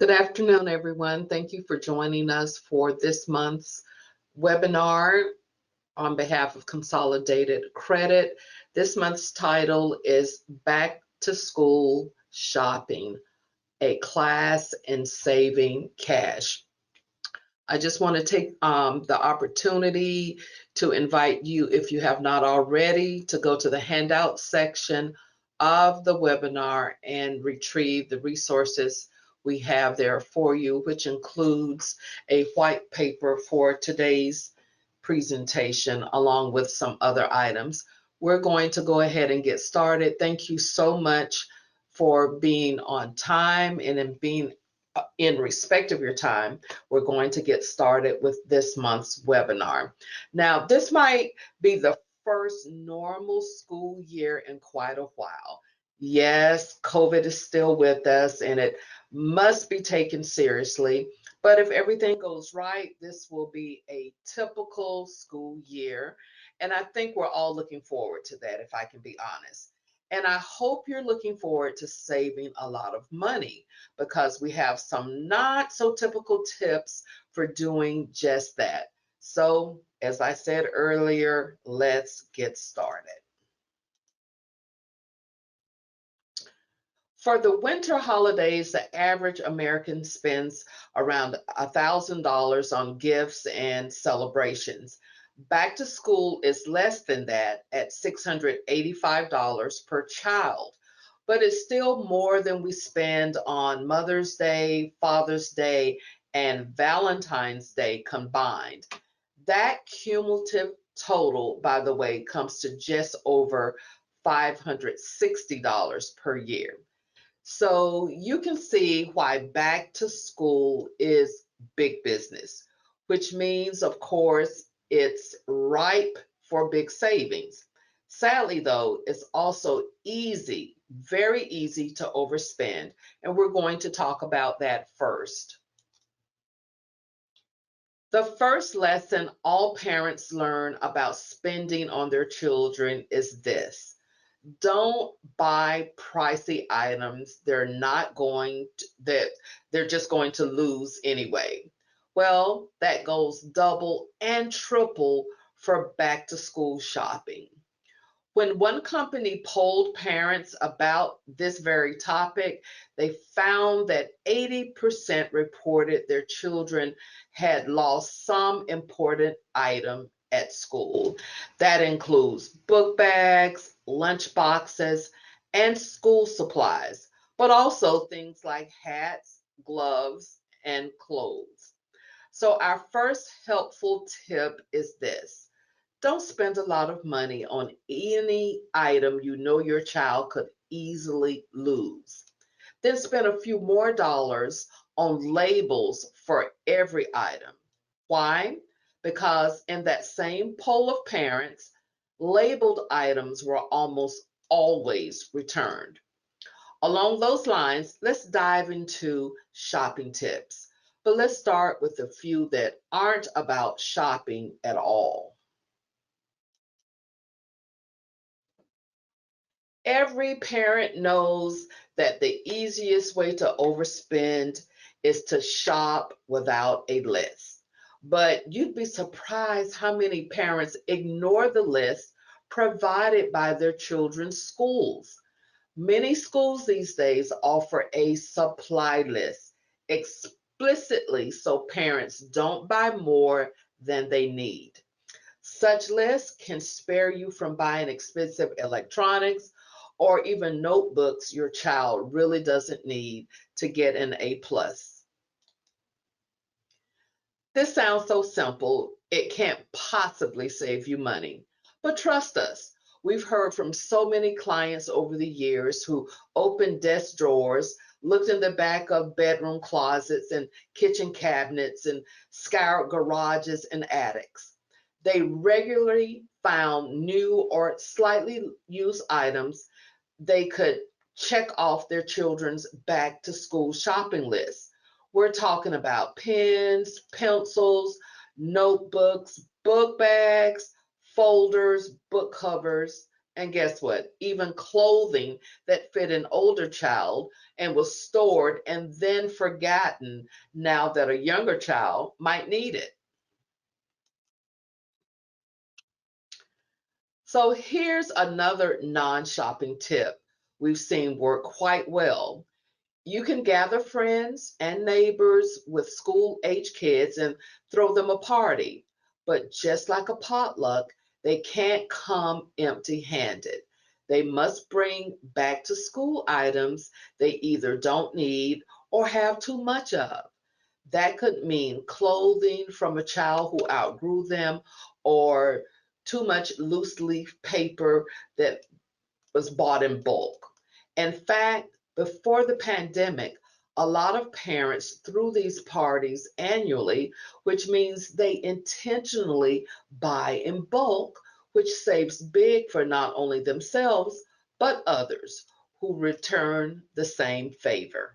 Good afternoon, everyone. Thank you for joining us for this month's webinar on behalf of Consolidated Credit. This month's title is Back to School Shopping, a Class in Saving Cash. I just want to take the opportunity to invite you, if you have not already, to go to the handout section of the webinar and retrieve the resources we have there for you, which includes a white paper for today's presentation, along with some other items. We're going to go ahead and get started. Thank you so much for being on time and in being in respect of your time. We're going to get started with this month's webinar. Now, this might be the first normal school year in quite a while. Yes, COVID is still with us and it must be taken seriously. But if everything goes right, this will be a typical school year. And I think we're all looking forward to that, if I can be honest. And I hope you're looking forward to saving a lot of money, because we have some not so typical tips for doing just that. So, as I said earlier, let's get started. For the winter holidays, the average American spends around $1,000 on gifts and celebrations. Back to school is less than that at $685 per child, but it's still more than we spend on Mother's Day, Father's Day, and Valentine's Day combined. That cumulative total, by the way, comes to just over $560 per year. So you can see why back to school is big business, which means, of course, it's ripe for big savings. Sadly, though, it's also easy, very easy to overspend, and we're going to talk about that first. The first lesson all parents learn about spending on their children is this: don't buy pricey items that they're just going to lose anyway. Well, that goes double and triple for back to school shopping. When one company polled parents about this very topic, they found that 80% reported their children had lost some important item at school. That includes book bags, lunch boxes, and school supplies, but also things like hats, gloves, and clothes. So, our first helpful tip is this: don't spend a lot of money on any item you know your child could easily lose. Then spend a few more dollars on labels for every item. Why? Because in that same poll of parents, labeled items were almost always returned. Along those lines, let's dive into shopping tips. But let's start with a few that aren't about shopping at all. Every parent knows that the easiest way to overspend is to shop without a list. But you'd be surprised how many parents ignore the list provided by their children's schools. Many schools these days offer a supply list explicitly so parents don't buy more than they need. Such lists can spare you from buying expensive electronics or even notebooks your child really doesn't need to get an A plus. This sounds so simple, it can't possibly save you money. But trust us, we've heard from so many clients over the years who opened desk drawers, looked in the back of bedroom closets and kitchen cabinets, and scoured garages and attics. They regularly found new or slightly used items they could check off their children's back to school shopping list. We're talking about pens, pencils, notebooks, book bags, folders, book covers, And guess what? Even clothing that fit an older child and was stored and then forgotten now that a younger child might need it. So here's another non shopping tip we've seen work quite well. You can gather friends and neighbors with school age kids and throw them a party. But just like a potluck, they can't come empty handed. They must bring back to school items they either don't need or have too much of. That could mean clothing from a child who outgrew them, or too much loose leaf paper that was bought in bulk. In fact, before the pandemic, a lot of parents threw these parties annually, which means they intentionally buy in bulk, which saves big for not only themselves, but others who return the same favor.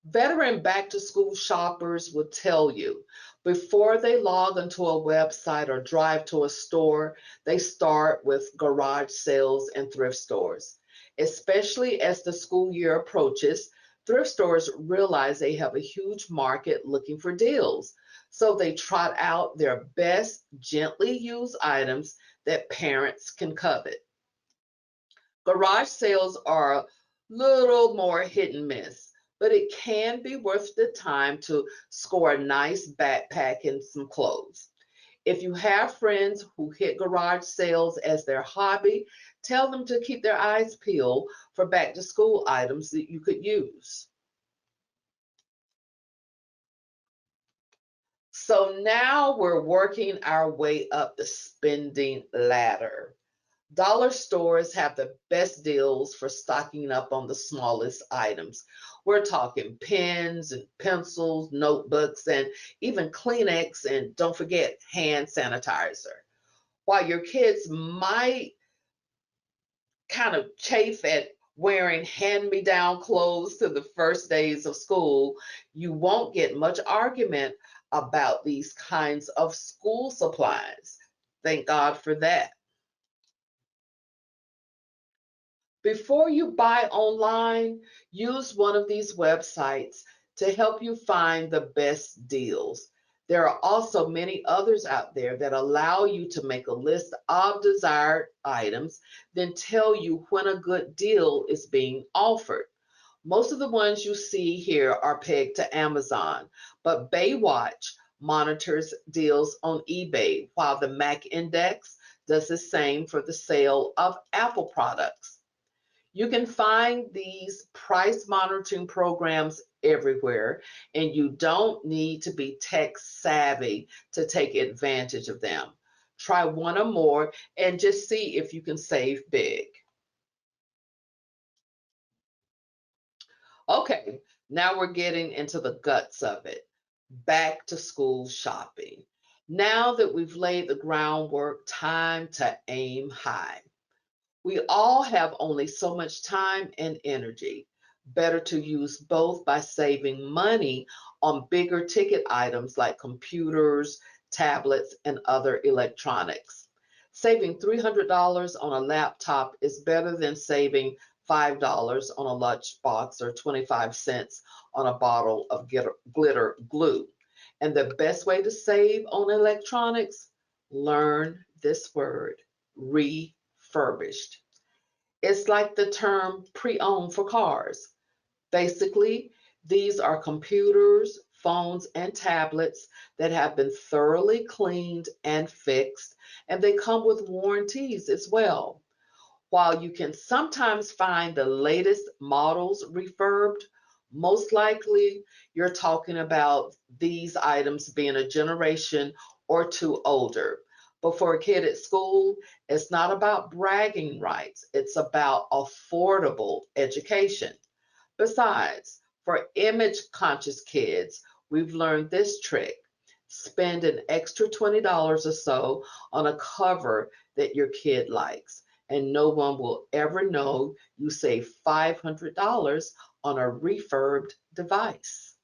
Veteran back to school shoppers will tell you before they log onto a website or drive to a store, they start with garage sales and thrift stores. Especially as the school year approaches, thrift stores realize they have a huge market looking for deals. So they trot out their best gently used items that parents can covet. Garage sales are a little more hit and miss, but it can be worth the time to score a nice backpack and some clothes. If you have friends who hit garage sales as their hobby, tell them to keep their eyes peeled for back to school items that you could use. So now we're working our way up the spending ladder. Dollar stores have the best deals for stocking up on the smallest items. We're talking pens and pencils, notebooks, and even Kleenex, and don't forget hand sanitizer. While your kids might kind of chafe at wearing hand me down clothes to the first days of school, you won't get much argument about these kinds of school supplies. Thank God for that. Before you buy online, use one of these websites to help you find the best deals. There are also many others out there that allow you to make a list of desired items, then tell you when a good deal is being offered. Most of the ones you see here are pegged to Amazon, but Baywatch monitors deals on eBay, while the Mac Index does the same for the sale of Apple products. You can find these price monitoring programs everywhere, and you don't need to be tech savvy to take advantage of them. Try one or more and just see if you can save big. Okay, now we're getting into the guts of it. Back to school shopping. Now that we've laid the groundwork, time to aim high. We all have only so much time and energy. Better to use both by saving money on bigger ticket items like computers, tablets, and other electronics. Saving $300 on a laptop is better than saving $5 on a lunchbox or 25 cents on a bottle of glitter glue. And the best way to save on electronics, learn this word, refurbished. It's like the term pre owned for cars. Basically, these are computers, phones, and tablets that have been thoroughly cleaned and fixed, and they come with warranties as well. While you can sometimes find the latest models refurbed, most likely you're talking about these items being a generation or two older. But for a kid at school, it's not about bragging rights, it's about affordable education. Besides, for image conscious kids, we've learned this trick. Spend an extra $20 or so on a cover that your kid likes, and no one will ever know you saved $500 on a refurbed device.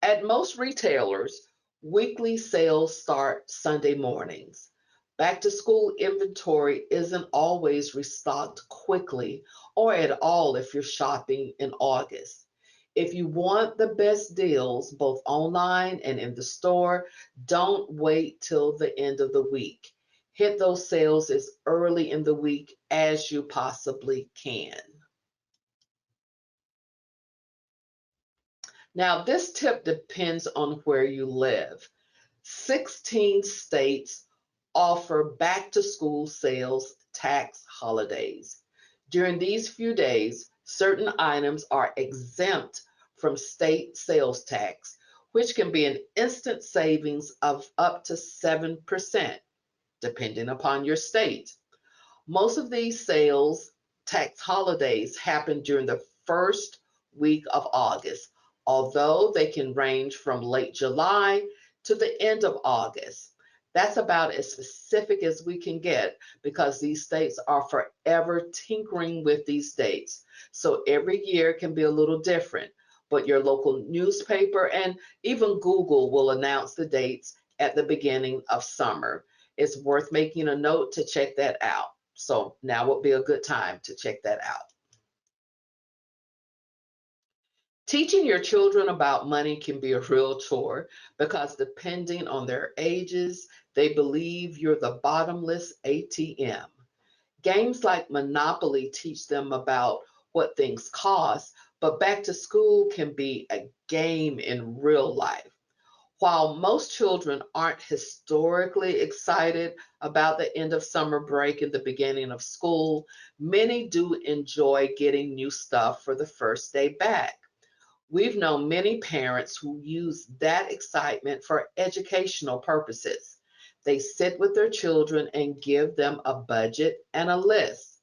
At most retailers, Weekly sales start Sunday mornings. Back to school inventory isn't always restocked quickly or at all if you're shopping in August. If you want the best deals, both online and in the store, don't wait till the end of the week. Hit those sales as early in the week as you possibly can. Now, this tip depends on where you live. 16 states offer back to school sales tax holidays. During these few days, certain items are exempt from state sales tax, which can be an instant savings of up to 7%, depending upon your state. Most of these sales tax holidays happen during the first week of August, although they can range from late July to the end of August. That's about as specific as we can get because these states are forever tinkering with these dates. So every year can be a little different, but your local newspaper and even Google will announce the dates at the beginning of summer. It's worth making a note to check that out. So now would be a good time to check that out. Teaching your children about money can be a real chore because depending on their ages, they believe you're the bottomless ATM. Games like Monopoly teach them about what things cost, but back to school can be a game in real life. While most children aren't historically excited about the end of summer break and the beginning of school, many do enjoy getting new stuff for the first day back. We've known many parents who use that excitement for educational purposes. They sit with their children and give them a budget and a list.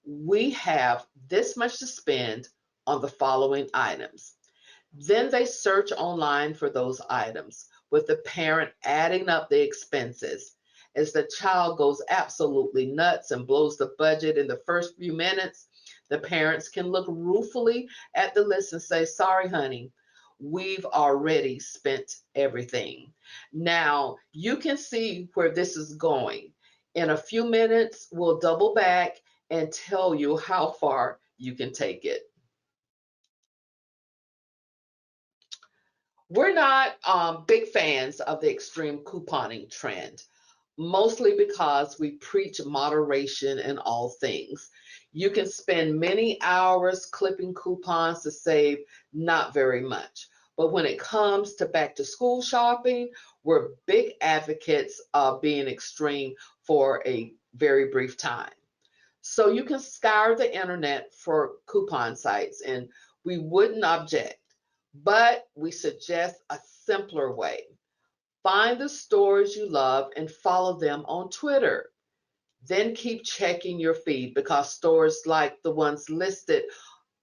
We have this much to spend on the following items. Then they search online for those items, with the parent adding up the expenses. As the child goes absolutely nuts and blows the budget in the first few minutes, the parents can look ruefully at the list and say, "Sorry, honey, we've already spent everything." Now, you can see where this is going. In a few minutes, we'll double back and tell you how far you can take it. We're not big fans of the extreme couponing trend, mostly because we preach moderation in all things. You can spend many hours clipping coupons to save not very much. But when it comes to back to school shopping, we're big advocates of being extreme for a very brief time. So you can scour the internet for coupon sites, and we wouldn't object. But we suggest a simpler way. Find the stores you love and follow them on Twitter. Then keep checking your feed because stores like the ones listed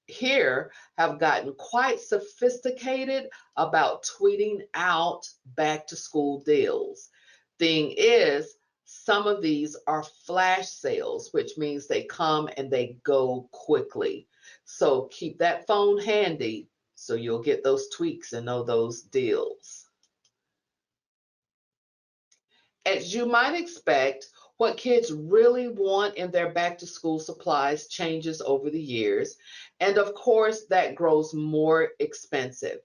here have gotten quite sophisticated about tweeting out back to school deals. Thing is, some of these are flash sales, which means they come and they go quickly. So keep that phone handy so you'll get those tweaks and know those deals. As you might expect, what kids really want in their back to school supplies changes over the years, and of course, that grows more expensive.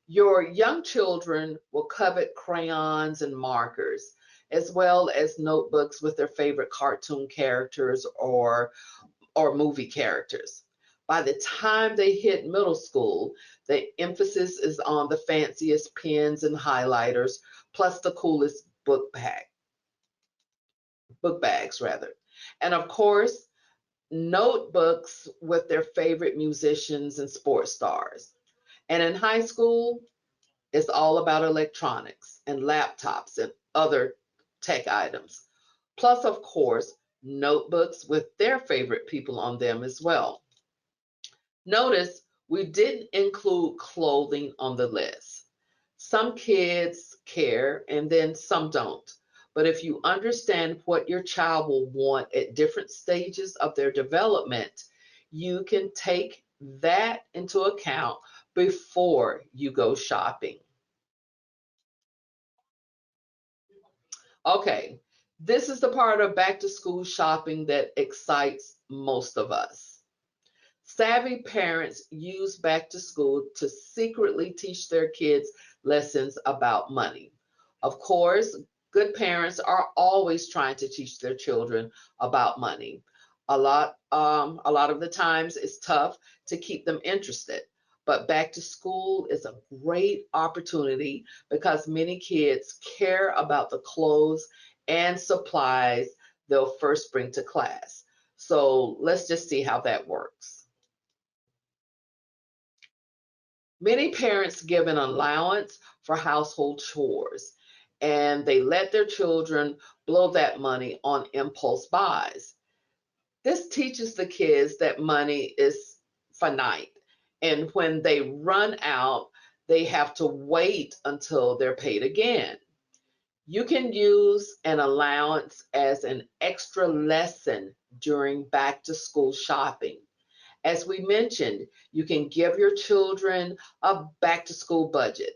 Your young children will covet crayons and markers, as well as notebooks with their favorite cartoon characters or movie characters. By the time they hit middle school, the emphasis is on the fanciest pens and highlighters, plus the coolest book bags rather. And of course, notebooks with their favorite musicians and sports stars. And in high school, it's all about electronics and laptops and other tech items. Plus, of course, notebooks with their favorite people on them as well. Notice we didn't include clothing on the list. Some kids care and then some don't. But if you understand what your child will want at different stages of their development, you can take that into account before you go shopping. Okay, this is the part of back to school shopping that excites most of us. Savvy parents use back to school to secretly teach their kids lessons about money. Of course, good parents are always trying to teach their children about money. A lot of the times it's tough to keep them interested. But back to school is a great opportunity because many kids care about the clothes and supplies they'll first bring to class. So let's just see how that works. Many parents give an allowance for household chores and they let their children blow that money on impulse buys. This teaches the kids that money is finite, and when they run out, they have to wait until they're paid again. You can use an allowance as an extra lesson during back to school shopping. As we mentioned, you can give your children a back to school budget.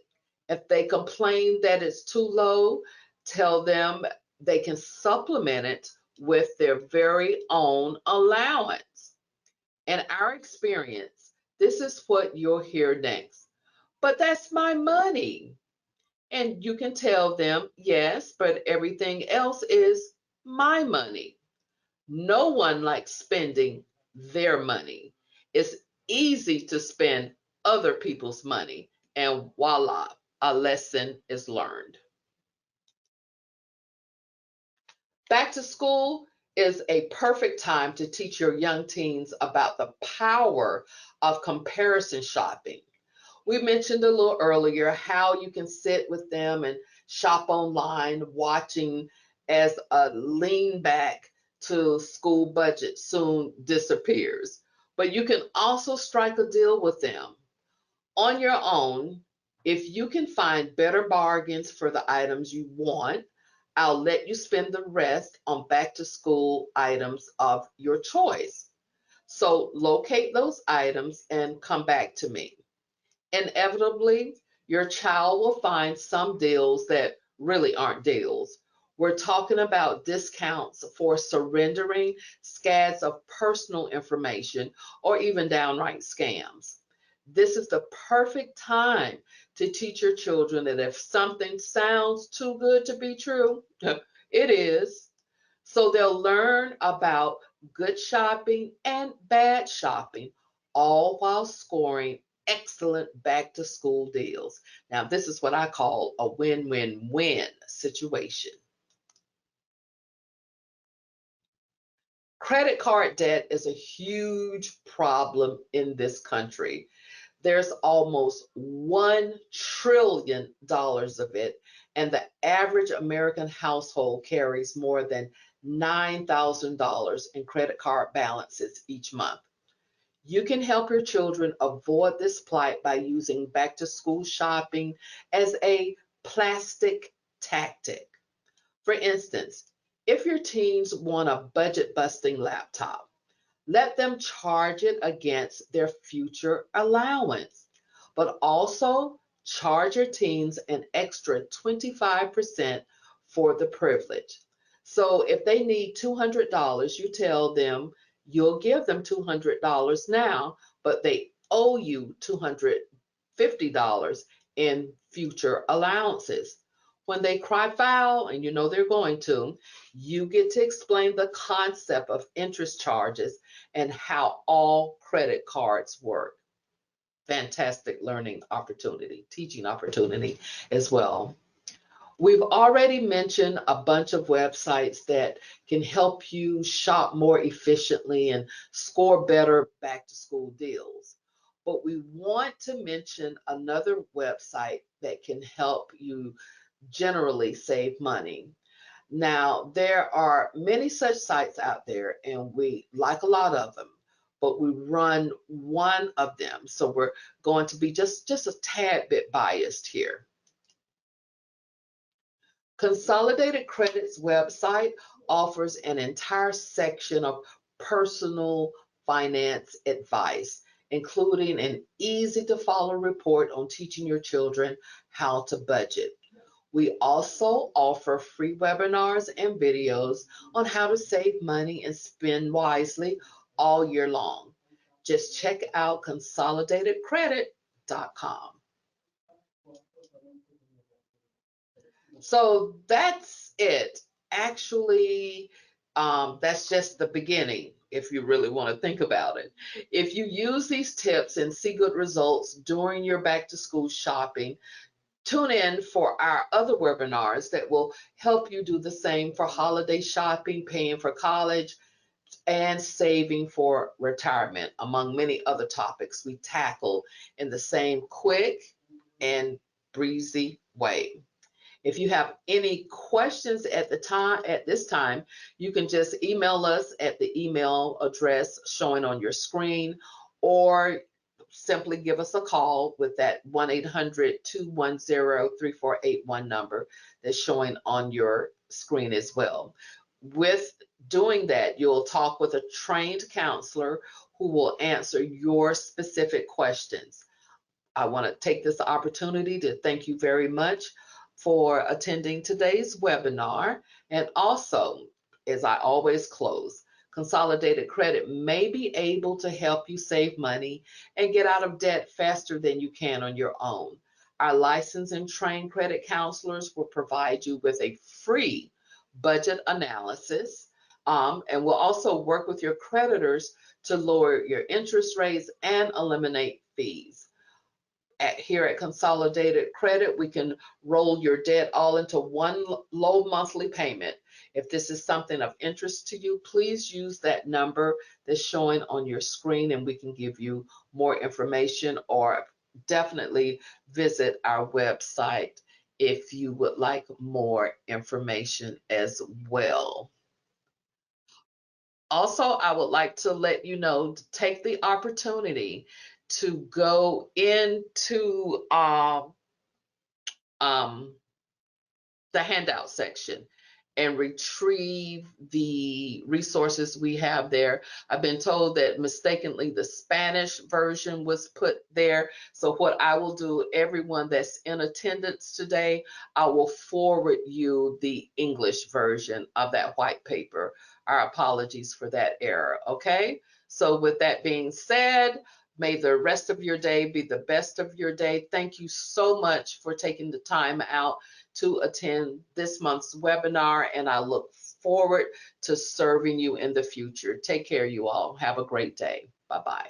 If they complain that it's too low, tell them they can supplement it with their very own allowance. In our experience, this is what you'll hear next. But that's my money. And you can tell them, yes, but everything else is my money. No one likes spending their money. It's easy to spend other people's money, and voila, a lesson is learned. Back to school is a perfect time to teach your young teens about the power of comparison shopping. We mentioned a little earlier how you can sit with them and shop online, watching as a lean back to school budget soon disappears. But you can also strike a deal with them on your own. If you can find better bargains for the items you want, I'll let you spend the rest on back to school items of your choice. So locate those items and come back to me. Inevitably, your child will find some deals that really aren't deals. We're talking about discounts for surrendering scads of personal information or even downright scams. This is the perfect time to teach your children that if something sounds too good to be true, it is. So they'll learn about good shopping and bad shopping, all while scoring excellent back to school deals. Now, this is what I call a win win win situation. Credit card debt is a huge problem in this country. There's almost $1 trillion of it, and the average American household carries more than $9,000 in credit card balances each month. You can help your children avoid this plight by using back to school shopping as a plastic tactic. For instance, if your teens want a budget busting laptop, let them charge it against their future allowance, but also charge your teens an extra 25% for the privilege. So if they need $200, you tell them you'll give them $200 now, but they owe you $250 in future allowances. When they cry foul, and you know they're going to, you get to explain the concept of interest charges and how all credit cards work. Fantastic learning opportunity, teaching opportunity as well. We've already mentioned a bunch of websites that can help you shop more efficiently and score better back to school deals. But we want to mention another website that can help you generally save money. Now, there are many such sites out there, and we like a lot of them, but we run one of them. So we're going to be just a tad bit biased here. Consolidated Credit's website offers an entire section of personal finance advice, including an easy to follow report on teaching your children how to budget. We also offer free webinars and videos on how to save money and spend wisely all year long. Just check out consolidatedcredit.com. So that's it. Actually, that's just the beginning if you really want to think about it. If you use these tips and see good results during your back to school shopping, tune in for our other webinars that will help you do the same for holiday shopping, paying for college, and saving for retirement, among many other topics we tackle in the same quick and breezy way. If you have any questions at this time, you can just email us at the email address showing on your screen, or simply give us a call with that 1-800-210-3481 number that's showing on your screen as well. With doing that, you'll talk with a trained counselor who will answer your specific questions. I want to take this opportunity to thank you very much for attending today's webinar. And also, as I always close, Consolidated Credit may be able to help you save money and get out of debt faster than you can on your own. Our licensed and trained credit counselors will provide you with a free budget analysis, and will also work with your creditors to lower your interest rates and eliminate fees. Here at Consolidated Credit, we can roll your debt all into one low monthly payment. If this is something of interest to you, please use that number that's showing on your screen and we can give you more information, or definitely visit our website if you would like more information as well. Also, I would like to let you know to take the opportunity to go into the handout section and retrieve the resources we have there. I've been told that mistakenly the Spanish version was put there. So what I will do, everyone that's in attendance today, I will forward you the English version of that white paper. Our apologies for that error, okay? So with that being said, may the rest of your day be the best of your day. Thank you so much for taking the time out to attend this month's webinar, and I look forward to serving you in the future. Take care, you all. Have a great day. Bye-bye.